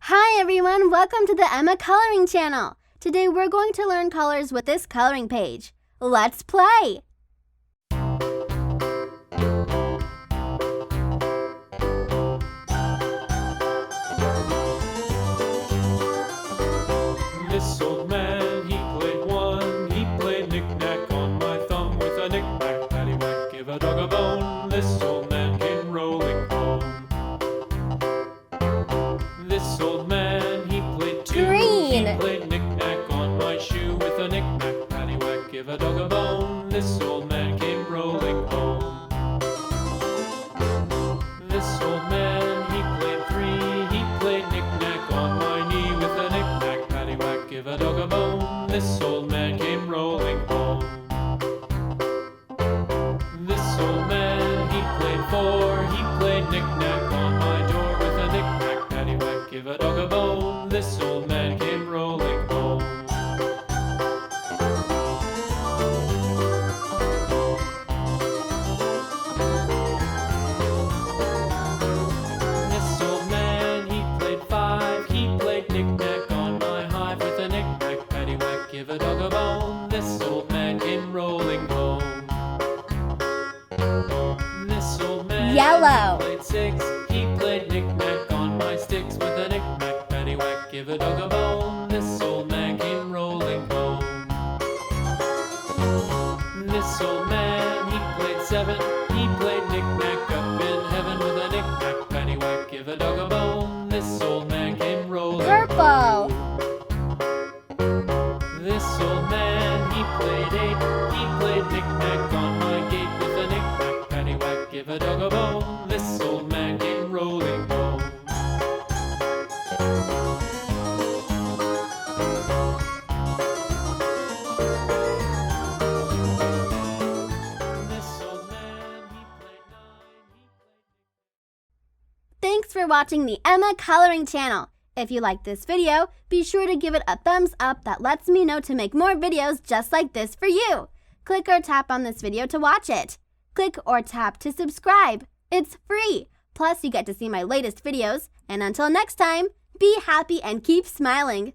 Hi everyone, welcome to the Emma Coloring Channel. Today we're going to learn colors with this coloring page. Let's play! This old man, he played one. He played knick-knack on my thumb with a knick-knack, paddywhack, give a dog a bone. This old man came rolling home. This old man, he played two. Green. He played knick-knack on my shoe with a knick-knack, paddywhack, give a dog a bone. This old man came rolling home. This old man, he played three. He played knick-knack on my knee with a knick-knack, paddywhack, give a dog a bone. This old man came rolling home. This old man, he played four. He played knick-knack on my door with a knick-knack, paddywhack, give a dog a bone. This old man came rolling home. This old man, he played five. He played knick-knack on my hive with a knick-knack, paddywhack, give a dog a bone. This old man came rolling home. This old man, Yellow. he played six. He played knick-knack on my sticks with a knick-knack, paddywhack, give a dog a bone. This old man came rolling home. This old man, he played seven. He played knick-knack up in heaven with a knick-knack, paddywhack, give a dog a bone. This old man came rolling Purple. home. This old man, he played eight. He played knick-knack on my gate with a knick-knack, paddywhack, give a dog a bone. This old man came rolling home. This old man, he played nine. Thanks for watching the Emma Coloring Channel. If you like this video, be sure to give it a thumbs up that lets me know to make more videos just like this for you. Click or tap on this video to watch it. Click or tap to subscribe. It's free. Plus, you get to see my latest videos. And until next time, be happy and keep smiling.